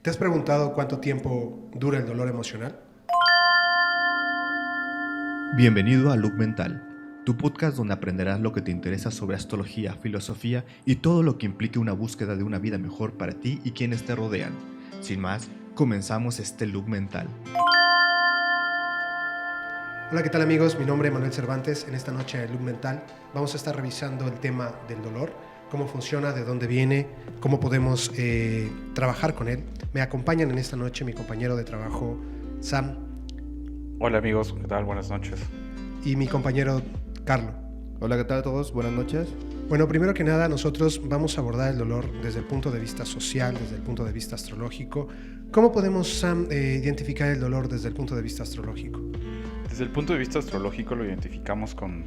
¿Te has preguntado cuánto tiempo dura el dolor emocional? Bienvenido a Loop Mental, tu podcast donde aprenderás lo que te interesa sobre astrología, filosofía y todo lo que implique una búsqueda de una vida mejor para ti y quienes te rodean. Sin más, comenzamos este Loop Mental. Hola, ¿qué tal amigos? Mi nombre es Manuel Cervantes. En esta noche de Loop Mental vamos a estar revisando el tema del dolor, cómo funciona, de dónde viene, cómo podemos trabajar con él. Me acompañan en esta noche mi compañero de trabajo Sam. Hola amigos, ¿qué tal? Buenas noches. Y mi compañero Carlo. Hola, ¿qué tal a todos? Buenas noches. Bueno, primero que nada, nosotros vamos a abordar el dolor desde el punto de vista social, desde el punto de vista astrológico. ¿Cómo podemos, Sam, identificar el dolor desde el punto de vista astrológico? Desde el punto de vista astrológico lo identificamos con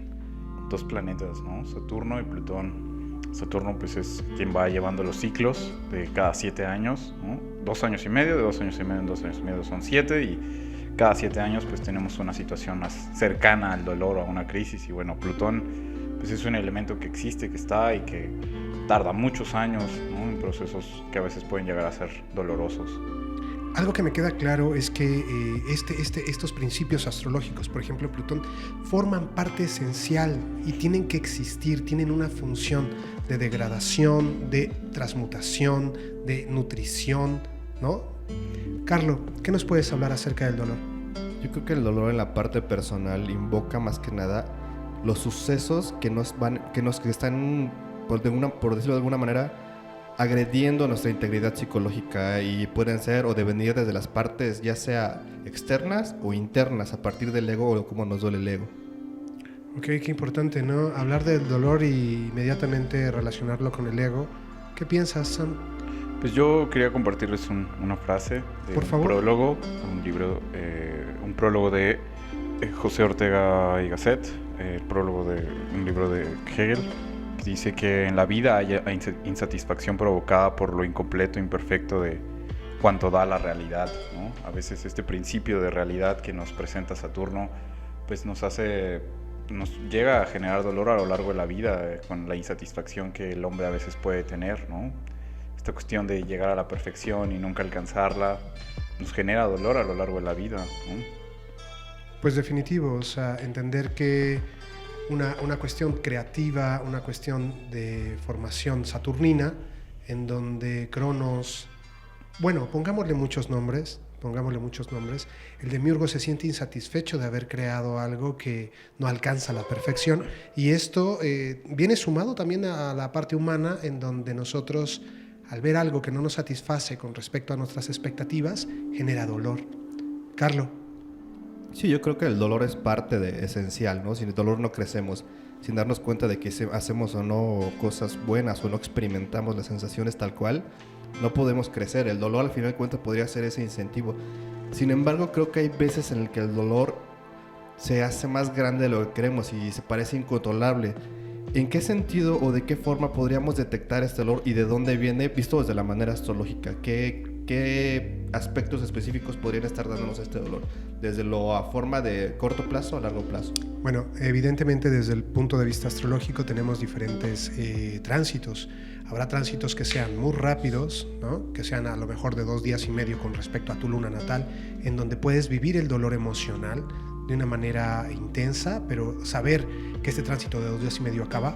dos planetas, ¿no? Saturno y Plutón. Saturno pues es quien va llevando los ciclos de cada 7 años, ¿no? 2 años y medio, de 2 años y medio en 2 años y medio son 7 y cada 7 años pues tenemos una situación más cercana al dolor o a una crisis. Y bueno, Plutón pues es un elemento que existe, que está y que tarda muchos años, ¿no? En procesos que a veces pueden llegar a ser dolorosos. Algo que me queda claro es que estos principios astrológicos, por ejemplo Plutón, forman parte esencial y tienen que existir, tienen una función de degradación, de transmutación, de nutrición, ¿no? Carlo, ¿qué nos puedes hablar acerca del dolor? Yo creo que el dolor en la parte personal invoca más que nada los sucesos que están, por decirlo de alguna manera, agrediendo nuestra integridad psicológica y pueden ser o devenir desde las partes ya sea externas o internas a partir del ego o cómo nos duele el ego. Ok, qué importante, ¿no? Hablar del dolor y inmediatamente relacionarlo con el ego. ¿Qué piensas, Sam? Pues yo quería compartirles una frase de Por favor. prólogo, un prólogo de José Ortega y Gasset, el prólogo de un libro de Hegel, que dice que en la vida hay insatisfacción provocada por lo incompleto, imperfecto de cuanto da la realidad, ¿no? A veces este principio de realidad que nos presenta Saturno, pues nos llega a generar dolor a lo largo de la vida, con la insatisfacción que el hombre a veces puede tener, ¿no? Esta cuestión de llegar a la perfección y nunca alcanzarla nos genera dolor a lo largo de la vida, ¿no? Pues definitivo, o sea, entender que una cuestión creativa, una cuestión de formación saturnina, en donde Cronos, bueno, pongámosle muchos nombres, el demiurgo se siente insatisfecho de haber creado algo que no alcanza la perfección, y esto viene sumado también a la parte humana, en donde nosotros, al ver algo que no nos satisface con respecto a nuestras expectativas, genera dolor. Carlo. Sí, yo creo que el dolor es parte esencial, ¿no? Sin el dolor no crecemos, sin darnos cuenta de que hacemos o no cosas buenas o no experimentamos las sensaciones tal cual, no podemos crecer. El dolor al final de cuentas podría ser ese incentivo. Sin embargo, creo que hay veces en el que el dolor se hace más grande de lo que queremos y se parece incontrolable. ¿En qué sentido o de qué forma podríamos detectar este dolor y de dónde viene, visto desde la manera astrológica? ¿Qué aspectos específicos podrían estar dándonos este dolor? ¿Desde la forma de corto plazo a largo plazo? Bueno, evidentemente desde el punto de vista astrológico tenemos diferentes tránsitos. Habrá tránsitos que sean muy rápidos, ¿no? Que sean a lo mejor de 2 días y medio con respecto a tu luna natal, en donde puedes vivir el dolor emocional de una manera intensa, pero saber que este tránsito de 2 días y medio acaba.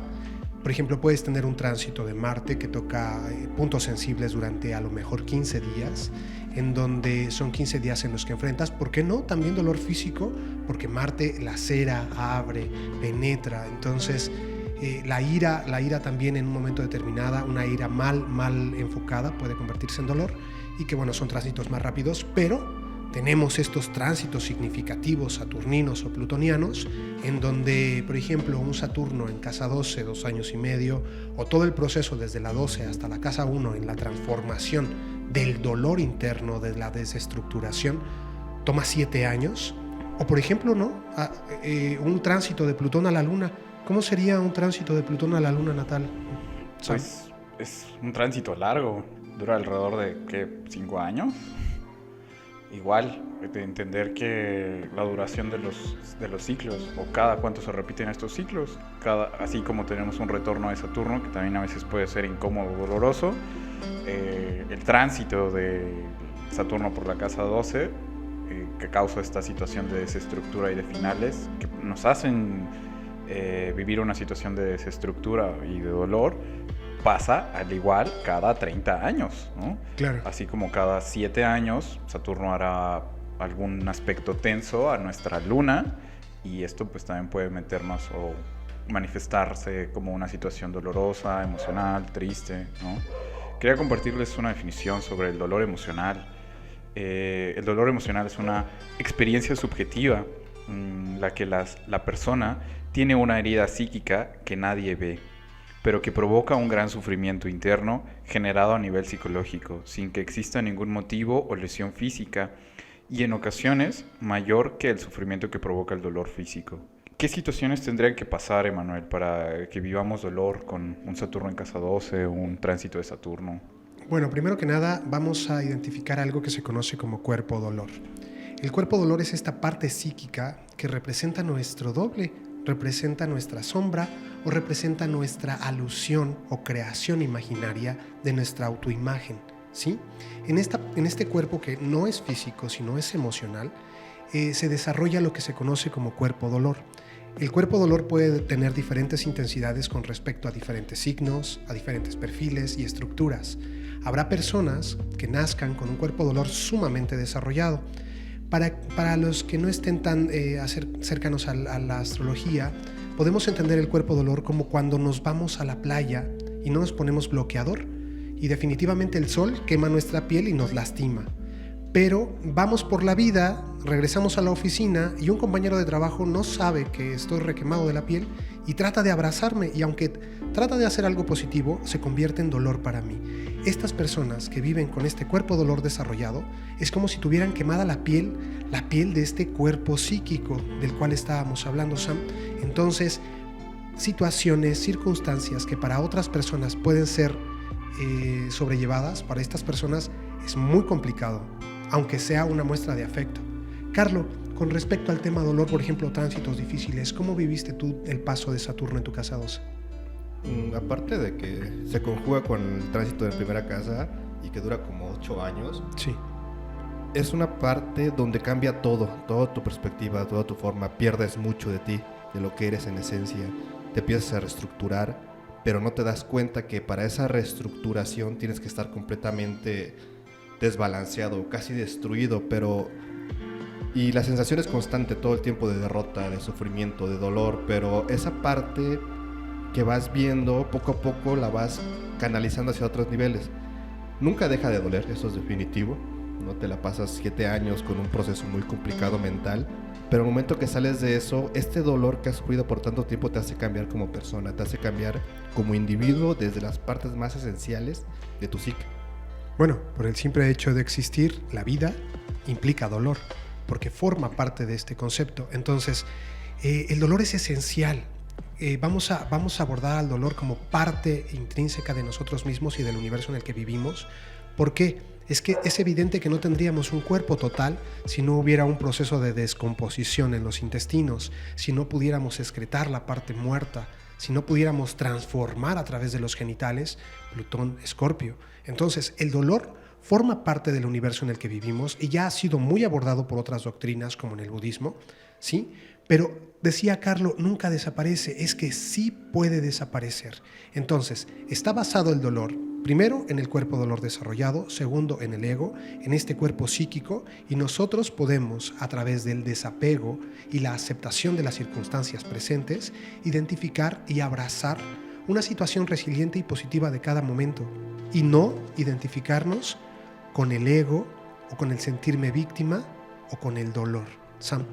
Por ejemplo, puedes tener un tránsito de Marte que toca puntos sensibles durante a lo mejor 15 días, en donde son 15 días en los que enfrentas, ¿por qué no? También dolor físico, porque Marte lacera, abre, penetra. Entonces, la ira también en un momento determinado, una ira mal enfocada puede convertirse en dolor, y que bueno, son tránsitos más rápidos, pero tenemos estos tránsitos significativos saturninos o plutonianos, en donde, por ejemplo, un Saturno en casa 12, 2 años y medio, o todo el proceso desde la 12 hasta la casa 1 en la transformación del dolor interno, de la desestructuración, toma 7 años. O por ejemplo, ¿no? Un tránsito de Plutón a la Luna. ¿Cómo sería un tránsito de Plutón a la Luna natal? Pues es un tránsito largo, dura alrededor de 5 años. Igual, de entender que la duración de los ciclos, o cada cuánto se repiten estos ciclos, así como tenemos un retorno de Saturno, que también a veces puede ser incómodo o doloroso, el tránsito de Saturno por la casa 12, que causa esta situación de desestructura y de finales, que nos hacen vivir una situación de desestructura y de dolor, pasa al igual cada 30 años, ¿no? Claro. Así como cada 7 años Saturno hará algún aspecto tenso a nuestra luna, y esto pues también puede meternos o manifestarse como una situación dolorosa, emocional, triste, ¿no? Quería compartirles una definición sobre el dolor emocional. El dolor emocional es una experiencia subjetiva en la que la persona tiene una herida psíquica que nadie ve, pero que provoca un gran sufrimiento interno generado a nivel psicológico, sin que exista ningún motivo o lesión física, y en ocasiones mayor que el sufrimiento que provoca el dolor físico. ¿Qué situaciones tendrían que pasar, Emanuel, para que vivamos dolor con un Saturno en casa 12 o un tránsito de Saturno? Bueno, primero que nada vamos a identificar algo que se conoce como cuerpo dolor. El cuerpo dolor es esta parte psíquica que representa nuestro doble, representa nuestra sombra o representa nuestra alusión o creación imaginaria de nuestra autoimagen, ¿sí? En este cuerpo que no es físico, sino es emocional, se desarrolla lo que se conoce como cuerpo dolor. El cuerpo dolor puede tener diferentes intensidades con respecto a diferentes signos, a diferentes perfiles y estructuras. Habrá personas que nazcan con un cuerpo dolor sumamente desarrollado. Para los que no estén tan cercanos a la astrología, podemos entender el cuerpo dolor como cuando nos vamos a la playa y no nos ponemos bloqueador, y definitivamente el sol quema nuestra piel y nos lastima. Pero vamos por la vida, regresamos a la oficina y un compañero de trabajo no sabe que estoy requemado de la piel y trata de abrazarme, y aunque trata de hacer algo positivo, se convierte en dolor para mí. Estas personas que viven con este cuerpo dolor desarrollado es como si tuvieran quemada la piel de este cuerpo psíquico del cual estábamos hablando, Sam. Entonces, situaciones, circunstancias que para otras personas pueden ser sobrellevadas, para estas personas es muy complicado, aunque sea una muestra de afecto. Carlo, con respecto al tema dolor, por ejemplo, tránsitos difíciles, ¿cómo viviste tú el paso de Saturno en tu casa 12? Aparte de que se conjuga con el tránsito de primera casa y que dura como 8 años, Sí. es una parte donde cambia todo, toda tu perspectiva, toda tu forma. Pierdes mucho de ti, de lo que eres en esencia. Te empiezas a reestructurar, pero no te das cuenta que para esa reestructuración tienes que estar completamente desbalanceado, casi destruido, y la sensación es constante todo el tiempo de derrota, de sufrimiento, de dolor, pero esa parte que vas viendo poco a poco la vas canalizando hacia otros niveles. Nunca deja de doler, eso es definitivo. No te la pasas 7 años con un proceso muy complicado mental, pero el momento que sales de eso, este dolor que has sufrido por tanto tiempo te hace cambiar como persona, te hace cambiar como individuo desde las partes más esenciales de tu psique. Bueno, por el simple hecho de existir, la vida implica dolor, porque forma parte de este concepto. Entonces, el dolor es esencial. Vamos a abordar al dolor como parte intrínseca de nosotros mismos y del universo en el que vivimos. ¿Por qué? Es que es evidente que no tendríamos un cuerpo total si no hubiera un proceso de descomposición en los intestinos, si no pudiéramos excretar la parte muerta, si no pudiéramos transformar a través de los genitales Plutón, Escorpio. Entonces, el dolor forma parte del universo en el que vivimos y ya ha sido muy abordado por otras doctrinas como en el budismo, ¿sí? Pero decía Carlo, nunca desaparece, es que sí puede desaparecer. Entonces, está basado el dolor, primero en el cuerpo dolor desarrollado, segundo en el ego, en este cuerpo psíquico, y nosotros podemos, a través del desapego y la aceptación de las circunstancias presentes, identificar y abrazar una situación resiliente y positiva de cada momento, y no identificarnos con el ego o con el sentirme víctima o con el dolor. Sam.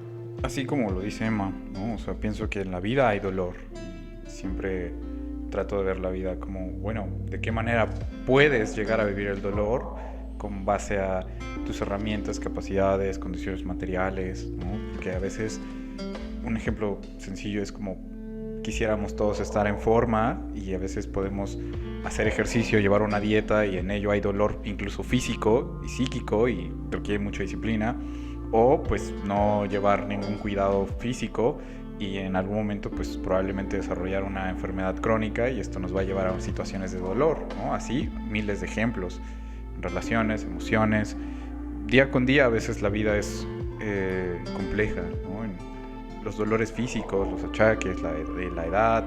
Así como lo dice Emma, ¿no? O sea, pienso que en la vida hay dolor. Siempre trato de ver la vida como, bueno, ¿de qué manera puedes llegar a vivir el dolor con base a tus herramientas, capacidades, condiciones materiales, ¿no? Que a veces, un ejemplo sencillo es como quisiéramos todos estar en forma y a veces podemos hacer ejercicio, llevar una dieta y en ello hay dolor incluso físico y psíquico y requiere mucha disciplina, o pues no llevar ningún cuidado físico y en algún momento pues probablemente desarrollar una enfermedad crónica, y esto nos va a llevar a situaciones de dolor, ¿no? Así, miles de ejemplos, relaciones, emociones. Día con día a veces la vida es compleja, ¿no? En los dolores físicos, los achaques, la edad,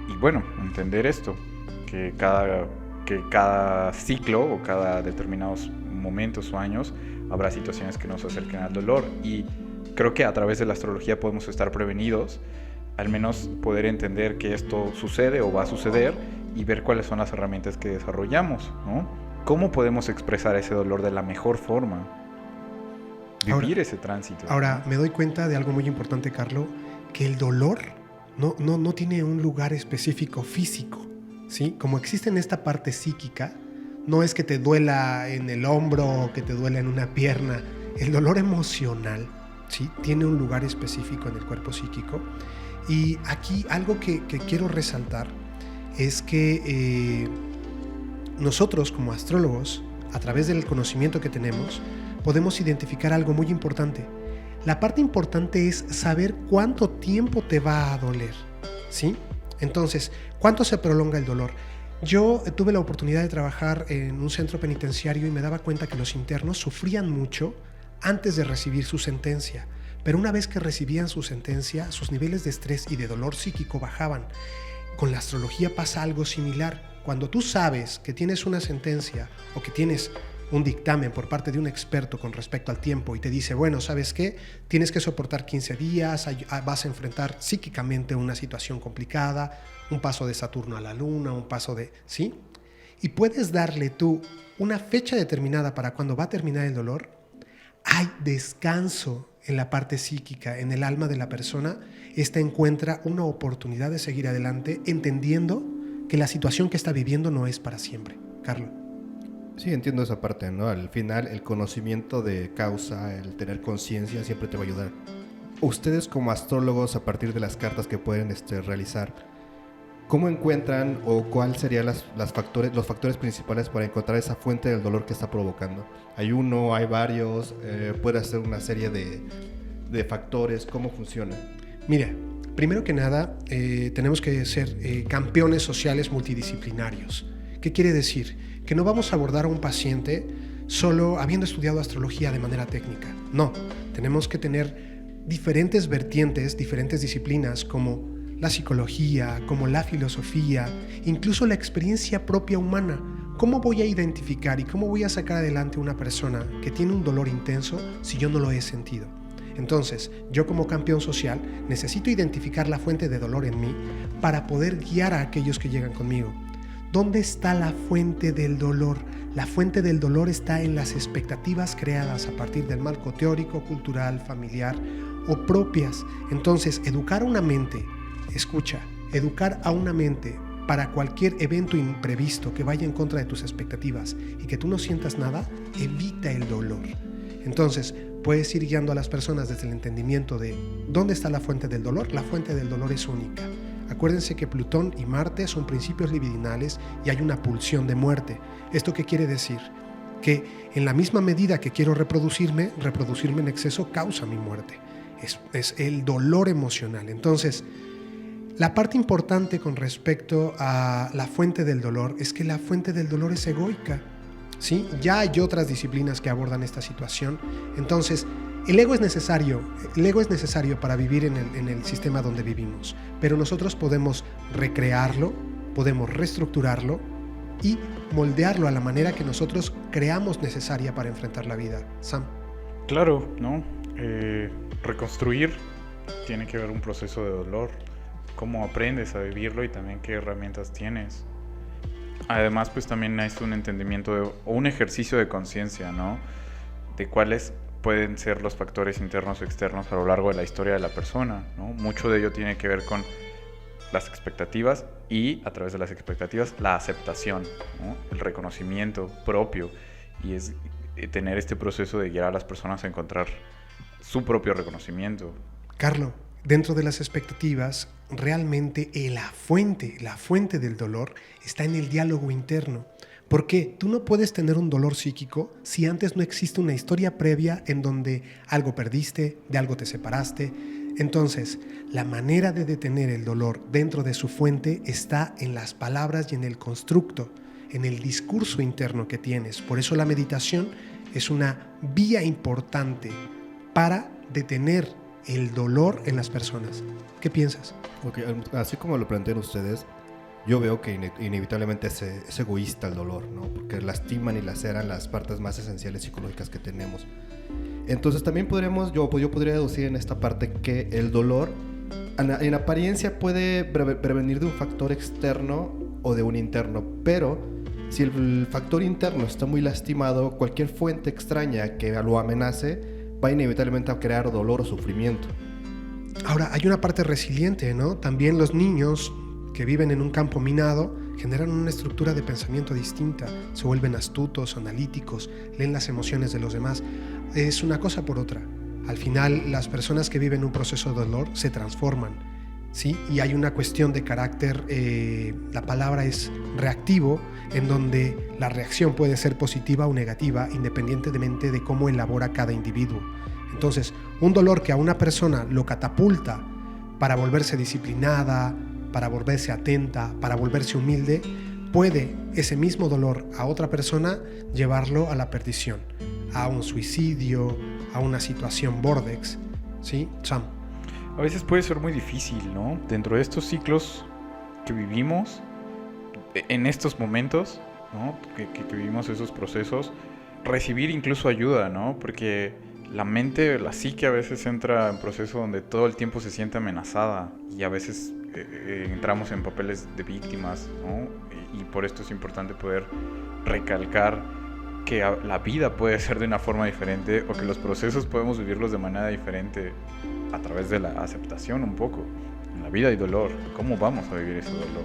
y bueno, entender esto, que cada ciclo o cada determinados momentos o años habrá situaciones que nos acerquen al dolor, y creo que a través de la astrología podemos estar prevenidos, al menos poder entender que esto sucede o va a suceder y ver cuáles son las herramientas que desarrollamos, ¿no? ¿Cómo podemos expresar ese dolor de la mejor forma? Vivir ese tránsito. Ahora, me doy cuenta de algo muy importante, Carlo, que el dolor no tiene un lugar específico físico, ¿sí? Como existe en esta parte psíquica, no es que te duela en el hombro o que te duela en una pierna. El dolor emocional, ¿sí? Tiene un lugar específico en el cuerpo psíquico. Y aquí algo que quiero resaltar es que nosotros como astrólogos, a través del conocimiento que tenemos, podemos identificar algo muy importante. La parte importante es saber cuánto tiempo te va a doler, ¿sí? Entonces, ¿cuánto se prolonga el dolor? Yo tuve la oportunidad de trabajar en un centro penitenciario y me daba cuenta que los internos sufrían mucho antes de recibir su sentencia, pero una vez que recibían su sentencia, sus niveles de estrés y de dolor psíquico bajaban. Con la astrología pasa algo similar. Cuando tú sabes que tienes una sentencia o que tienes un dictamen por parte de un experto con respecto al tiempo y te dice, bueno, ¿sabes qué? Tienes que soportar 15 días, vas a enfrentar psíquicamente una situación complicada, un paso de Saturno a la Luna, un paso de... ¿sí? Y puedes darle tú una fecha determinada para cuando va a terminar el dolor. Hay descanso en la parte psíquica, en el alma de la persona. Esta encuentra una oportunidad de seguir adelante, entendiendo que la situación que está viviendo no es para siempre. Carlos. Sí, entiendo esa parte, ¿no? Al final, el conocimiento de causa, el tener conciencia, siempre te va a ayudar. Ustedes como astrólogos, a partir de las cartas que pueden realizar, ¿cómo encuentran o cuáles serían los factores principales para encontrar esa fuente del dolor que está provocando? ¿Hay uno? ¿Hay varios? ¿Puede ser una serie de factores? ¿Cómo funciona? Mira, primero que nada, tenemos que ser campeones sociales multidisciplinarios. ¿Qué quiere decir? Que no vamos a abordar a un paciente solo habiendo estudiado astrología de manera técnica. No, tenemos que tener diferentes vertientes, diferentes disciplinas como la psicología, como la filosofía, incluso la experiencia propia humana. ¿Cómo voy a identificar y cómo voy a sacar adelante una persona que tiene un dolor intenso si yo no lo he sentido? Entonces, yo como campeón social necesito identificar la fuente de dolor en mí para poder guiar a aquellos que llegan conmigo. ¿Dónde está la fuente del dolor? La fuente del dolor está en las expectativas creadas a partir del marco teórico, cultural, familiar o propias. Entonces, educar a una mente para cualquier evento imprevisto que vaya en contra de tus expectativas y que tú no sientas nada, evita el dolor. Entonces, puedes ir guiando a las personas desde el entendimiento de ¿dónde está la fuente del dolor? La fuente del dolor es única. Acuérdense que Plutón y Marte son principios libidinales y hay una pulsión de muerte. ¿Esto qué quiere decir? Que en la misma medida que quiero reproducirme en exceso causa mi muerte. Es el dolor emocional. Entonces, la parte importante con respecto a la fuente del dolor es que la fuente del dolor es egoica, ¿sí? Ya hay otras disciplinas que abordan esta situación. Entonces, el ego es necesario para vivir en el sistema donde vivimos, pero nosotros podemos recrearlo, podemos reestructurarlo y moldearlo a la manera que nosotros creamos necesaria para enfrentar la vida. Sam. Claro, ¿no? Reconstruir tiene que ver un proceso de dolor, cómo aprendes a vivirlo y también qué herramientas tienes. Además, pues también es un entendimiento o un ejercicio de conciencia, ¿no? De cuáles pueden ser los factores internos o externos a lo largo de la historia de la persona, ¿no? Mucho de ello tiene que ver con las expectativas y, a través de las expectativas, la aceptación, ¿no? El reconocimiento propio, y es tener este proceso de guiar a las personas a encontrar su propio reconocimiento. Carlos, dentro de las expectativas, realmente la fuente del dolor está en el diálogo interno. ¿Por qué? Tú no puedes tener un dolor psíquico si antes no existe una historia previa en donde algo perdiste, de algo te separaste, Entonces, la manera de detener el dolor dentro de su fuente está en las palabras y en el constructo, en el discurso interno que tienes. Por eso la meditación es una vía importante para detener el dolor en las personas. ¿Qué piensas? Okay, así como lo plantean ustedes, yo veo que inevitablemente es egoísta el dolor, ¿no? Porque lastiman y laceran las partes más esenciales psicológicas que tenemos. Entonces también yo podría deducir en esta parte que el dolor en apariencia puede prevenir de un factor externo o de un interno, pero si el factor interno está muy lastimado, cualquier fuente extraña que lo amenace va inevitablemente a crear dolor o sufrimiento. Ahora, hay una parte resiliente, ¿no? También los niños que viven en un campo minado generan una estructura de pensamiento distinta, se vuelven astutos, analíticos, leen las emociones de los demás. Es una cosa por otra. Al final, las personas que viven un proceso de dolor se transforman, ¿sí? Y hay una cuestión de carácter, la palabra es reactivo, en donde la reacción puede ser positiva o negativa, independientemente de cómo elabora cada individuo. Entonces, un dolor que a una persona lo catapulta para volverse disciplinada, para volverse atenta, para volverse humilde, puede ese mismo dolor a otra persona llevarlo a la perdición, a un suicidio, a una situación vortex, ¿sí? Sam. A veces puede ser muy difícil, ¿no? Dentro de estos ciclos que vivimos, en estos momentos, ¿no? Que vivimos esos procesos, recibir incluso ayuda, ¿no? Porque la mente, la psique a veces entra en proceso donde todo el tiempo se siente amenazada y a veces entramos en papeles de víctimas, ¿no? Y por esto es importante poder recalcar que la vida puede ser de una forma diferente o que los procesos podemos vivirlos de manera diferente a través de la aceptación un poco. En la vida hay dolor. ¿Cómo vamos a vivir ese dolor?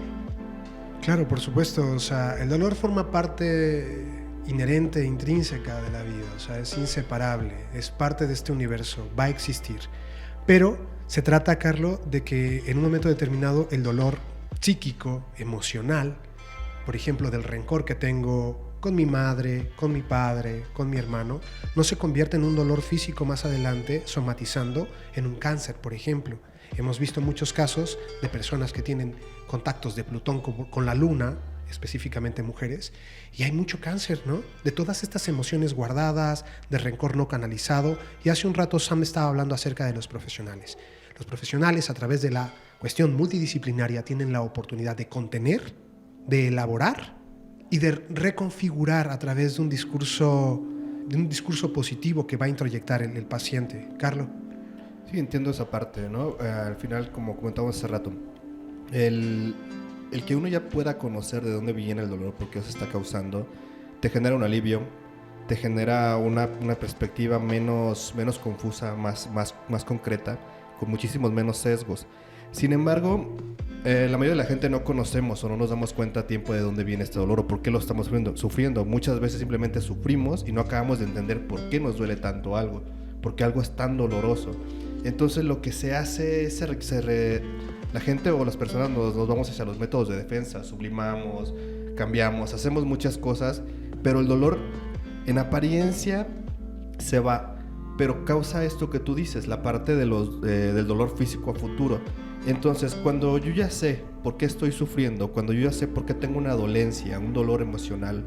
Claro, por supuesto. O sea, el dolor forma parte inherente, intrínseca de la vida. O sea, es inseparable. Es parte de este universo. Va a existir. Pero se trata, Carlos, de que en un momento determinado el dolor psíquico, emocional, por ejemplo, del rencor que tengo con mi madre, con mi padre, con mi hermano, no se convierte en un dolor físico más adelante, somatizando en un cáncer, por ejemplo. Hemos visto muchos casos de personas que tienen contactos de Plutón con la Luna, específicamente mujeres, y hay mucho cáncer, ¿no? De todas estas emociones guardadas, de rencor no canalizado. Y hace un rato Sam estaba hablando acerca de los profesionales. Los profesionales, a través de la cuestión multidisciplinaria, tienen la oportunidad de contener, de elaborar y de reconfigurar a través de un discurso positivo que va a introyectar el paciente. Carlos. Sí, entiendo esa parte, ¿no? Al final, como comentábamos hace rato, el que uno ya pueda conocer de dónde viene el dolor, por qué se está causando, te genera un alivio, te genera una perspectiva menos confusa, más concreta, con muchísimos menos sesgos. Sin embargo, la mayoría de la gente no conocemos o no nos damos cuenta a tiempo de dónde viene este dolor o por qué lo estamos sufriendo. Muchas veces simplemente sufrimos y no acabamos de entender por qué nos duele tanto algo, por qué algo es tan doloroso. Entonces lo que se hace es la gente o las personas nos vamos hacia los métodos de defensa, sublimamos, cambiamos, hacemos muchas cosas, pero el dolor en apariencia se va, pero causa esto que tú dices, la parte de del dolor físico a futuro. Entonces, cuando yo ya sé por qué estoy sufriendo, cuando yo ya sé por qué tengo una dolencia, un dolor emocional,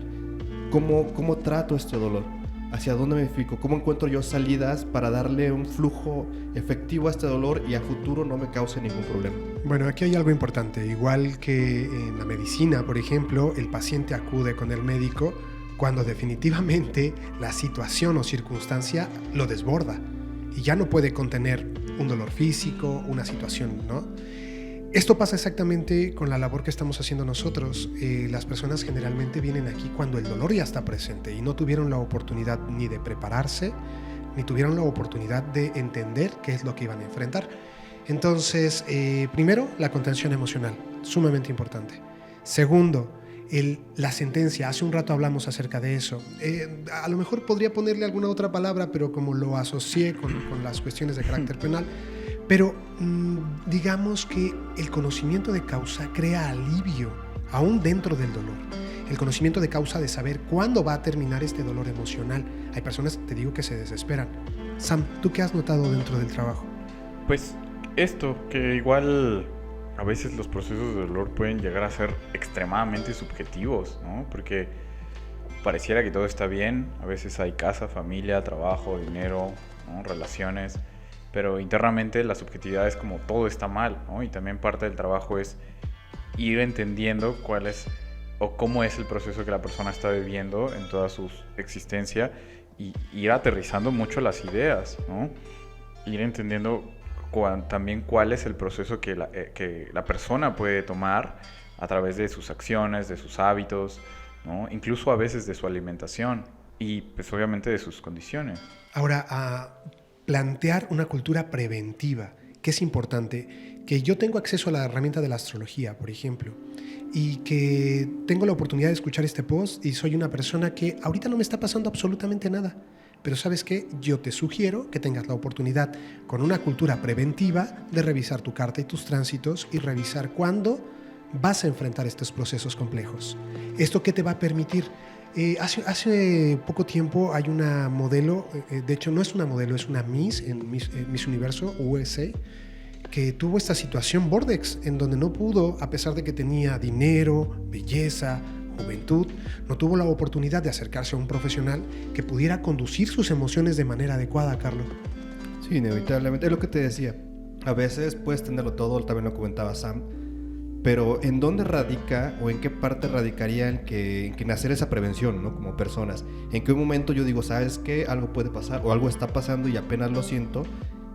¿cómo trato este dolor? ¿Hacia dónde me fijo? ¿Cómo encuentro yo salidas para darle un flujo efectivo a este dolor y a futuro no me cause ningún problema? Bueno, aquí hay algo importante. Igual que en la medicina, por ejemplo, el paciente acude con el médico cuando definitivamente la situación o circunstancia lo desborda y ya no puede contener un dolor físico, una situación, ¿no? Esto pasa exactamente con la labor que estamos haciendo nosotros. Las personas generalmente vienen aquí cuando el dolor ya está presente y no tuvieron la oportunidad ni de prepararse, ni tuvieron la oportunidad de entender qué es lo que iban a enfrentar. Entonces, primero, la contención emocional, sumamente importante. Segundo, la sentencia. Hace un rato hablamos acerca de eso. A lo mejor podría ponerle alguna otra palabra, pero como lo asocié con las cuestiones de carácter penal, pero digamos que el conocimiento de causa crea alivio, aún dentro del dolor. El conocimiento de causa de saber cuándo va a terminar este dolor emocional. Hay personas, te digo, que se desesperan. Sam, ¿tú qué has notado dentro del trabajo? Pues esto, que igual a veces los procesos de dolor pueden llegar a ser extremadamente subjetivos, ¿no? Porque pareciera que todo está bien, a veces hay casa, familia, trabajo, dinero, ¿no? Relaciones, pero internamente la subjetividad es como todo está mal, ¿no? Y también parte del trabajo es ir entendiendo cuál es o cómo es el proceso que la persona está viviendo en toda su existencia y ir aterrizando mucho las ideas, ¿no? Ir entendiendo también cuál es el proceso que la persona puede tomar a través de sus acciones, de sus hábitos, ¿no? Incluso a veces de su alimentación y pues obviamente de sus condiciones. Ahora, a plantear una cultura preventiva, que es importante, que yo tengo acceso a la herramienta de la astrología, por ejemplo, y que tengo la oportunidad de escuchar este post y soy una persona que ahorita no me está pasando absolutamente nada. Pero ¿sabes qué? Yo te sugiero que tengas la oportunidad con una cultura preventiva de revisar tu carta y tus tránsitos y revisar cuándo vas a enfrentar estos procesos complejos. ¿Esto qué te va a permitir? Hace poco tiempo hay una modelo, de hecho no es una modelo, es una Miss en Miss Universo USA, que tuvo esta situación Vortex, en donde no pudo, a pesar de que tenía dinero, belleza, juventud, no tuvo la oportunidad de acercarse a un profesional que pudiera conducir sus emociones de manera adecuada, Carlos. Sí, inevitablemente. Es lo que te decía. A veces puedes tenerlo todo, también lo comentaba Sam, pero ¿en dónde radica o en qué parte radicaría en que nacer esa prevención, ¿no? Como personas. ¿En qué momento yo digo, sabes qué? Algo puede pasar o algo está pasando y apenas lo siento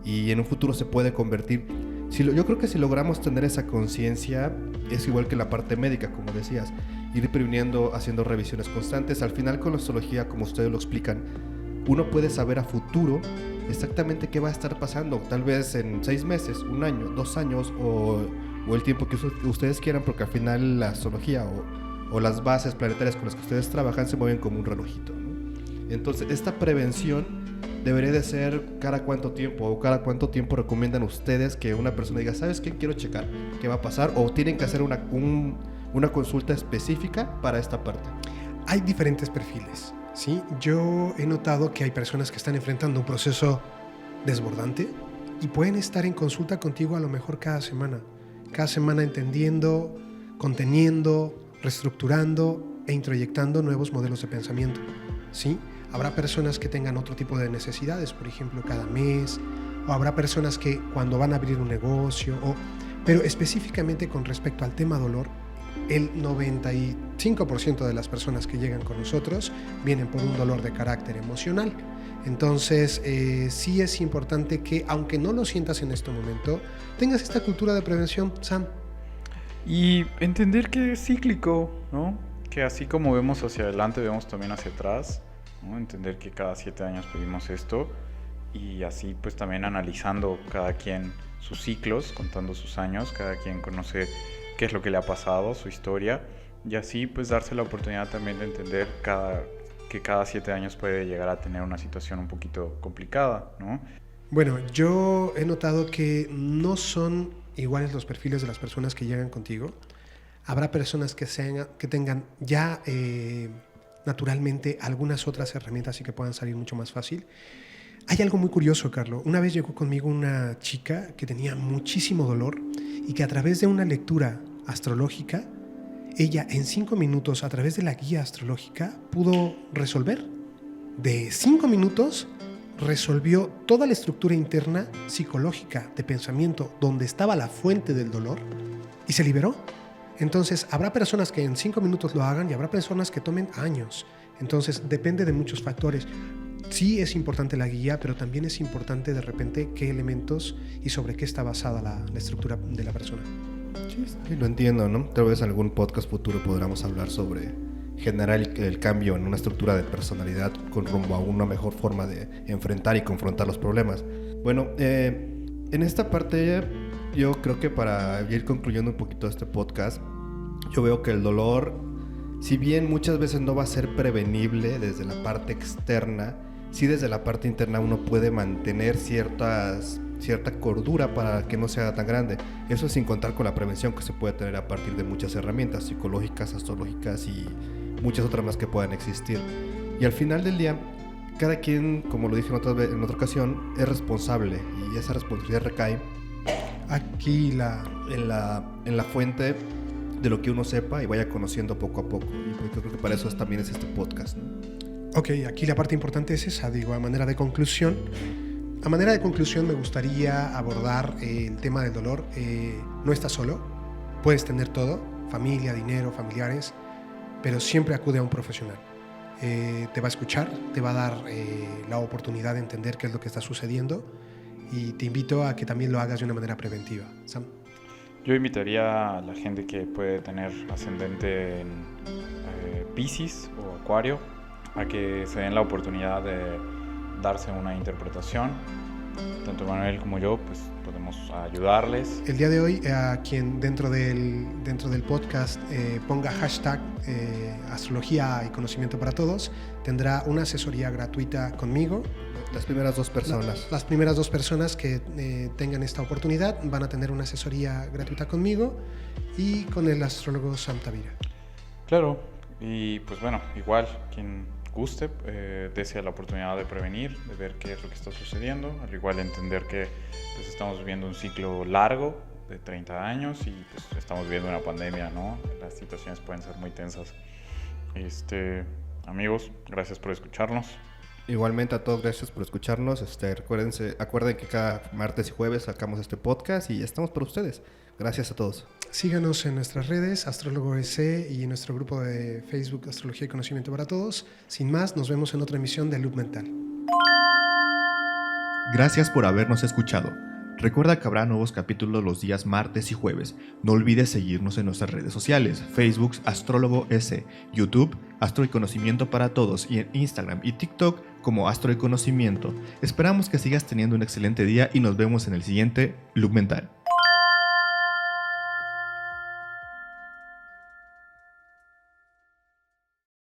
y en un futuro se puede convertir. Yo creo que si logramos tener esa conciencia, es igual que la parte médica, como decías, ir previniendo, haciendo revisiones constantes. Al final con la astrología, como ustedes lo explican, uno puede saber a futuro exactamente qué va a estar pasando, tal vez en 6 meses, 1 año, 2 años o el tiempo que ustedes quieran, porque al final la astrología o las bases planetarias con las que ustedes trabajan se mueven como un relojito, ¿no? Entonces esta prevención debería de ser cada cuánto tiempo o cada cuánto tiempo recomiendan ustedes que una persona diga, ¿sabes qué? Quiero checar qué va a pasar, o tienen que hacer una consulta específica para esta parte. Hay diferentes perfiles, ¿sí? Yo he notado que hay personas que están enfrentando un proceso desbordante y pueden estar en consulta contigo a lo mejor cada semana entendiendo, conteniendo, reestructurando e introyectando nuevos modelos de pensamiento, ¿sí? Habrá personas que tengan otro tipo de necesidades, por ejemplo, cada mes, o habrá personas que cuando van a abrir un negocio, pero específicamente con respecto al tema dolor, el 95% de las personas que llegan con nosotros vienen por un dolor de carácter emocional. Entonces, sí es importante que, aunque no lo sientas en este momento, tengas esta cultura de prevención, Sam. Y entender que es cíclico, ¿no? Que así como vemos hacia adelante, vemos también hacia atrás, ¿no? Entender que cada 7 años pedimos esto y así pues también analizando cada quien sus ciclos, contando sus años, cada quien conoce qué es lo que le ha pasado, su historia, y así pues darse la oportunidad también de entender que cada 7 años puede llegar a tener una situación un poquito complicada, ¿no? Bueno, yo he notado que no son iguales los perfiles de las personas que llegan contigo. Habrá personas que tengan ya naturalmente algunas otras herramientas y que puedan salir mucho más fácil. Hay algo muy curioso, Carlos. Una vez llegó conmigo una chica que tenía muchísimo dolor y que a través de una lectura astrológica, ella en 5 minutos, a través de la guía astrológica, pudo resolver. De 5 minutos resolvió toda la estructura interna psicológica de pensamiento donde estaba la fuente del dolor y se liberó. Entonces, habrá personas que en 5 minutos lo hagan y habrá personas que tomen años. Entonces, depende de muchos factores. Sí es importante la guía, pero también es importante de repente qué elementos y sobre qué está basada la estructura de la persona. Sí, lo entiendo, ¿no? Tal vez en algún podcast futuro podamos hablar sobre generar el cambio en una estructura de personalidad con rumbo a una mejor forma de enfrentar y confrontar los problemas. Bueno, en esta parte yo creo que para ir concluyendo un poquito este podcast, yo veo que el dolor, si bien muchas veces no va a ser prevenible desde la parte externa, sí desde la parte interna uno puede mantener cierta cordura para que no sea tan grande. Eso sin contar con la prevención que se puede tener a partir de muchas herramientas psicológicas, astrológicas y muchas otras más que puedan existir. Y al final del día, cada quien, como lo dije en otra ocasión, es responsable y esa responsabilidad recae Aquí en la fuente de lo que uno sepa y vaya conociendo poco a poco. Y yo creo que para eso también es este podcast, ¿no? Ok, aquí la parte importante es esa, digo, a manera de conclusión. A manera de conclusión me gustaría abordar el tema del dolor. No estás solo, puedes tener todo, familia, dinero, familiares, pero siempre acude a un profesional. Te va a escuchar, te va a dar la oportunidad de entender qué es lo que está sucediendo y te invito a que también lo hagas de una manera preventiva. Sam. Yo invitaría a la gente que puede tener ascendente en Piscis o Acuario a que se den la oportunidad de darse una interpretación. Tanto Manuel como yo pues podemos ayudarles. El día de hoy, a quien dentro del podcast ponga hashtag astrología y conocimiento para todos, tendrá una asesoría gratuita conmigo. Las primeras 2 personas. Las primeras 2 personas que tengan esta oportunidad van a tener una asesoría gratuita conmigo y con el astrólogo Sam Tavira. Claro, y pues bueno, igual quien guste, desea la oportunidad de prevenir, de ver qué es lo que está sucediendo, al igual entender que pues, estamos viviendo un ciclo largo de 30 años y pues, estamos viviendo una pandemia, ¿no? Las situaciones pueden ser muy tensas. Amigos, gracias por escucharnos. Igualmente a todos, gracias por escucharnos. Acuerden que cada martes y jueves sacamos este podcast y estamos por ustedes. Gracias a todos. Síganos en nuestras redes, Astrólogo SE, y en nuestro grupo de Facebook, Astrología y Conocimiento para Todos. Sin más, nos vemos en otra emisión de Loop Mental. Gracias por habernos escuchado. Recuerda que habrá nuevos capítulos los días martes y jueves. No olvides seguirnos en nuestras redes sociales, Facebook Astrólogo S, YouTube Astro y Conocimiento para Todos y en Instagram y TikTok como Astro y Conocimiento. Esperamos que sigas teniendo un excelente día y nos vemos en el siguiente Loop Mental.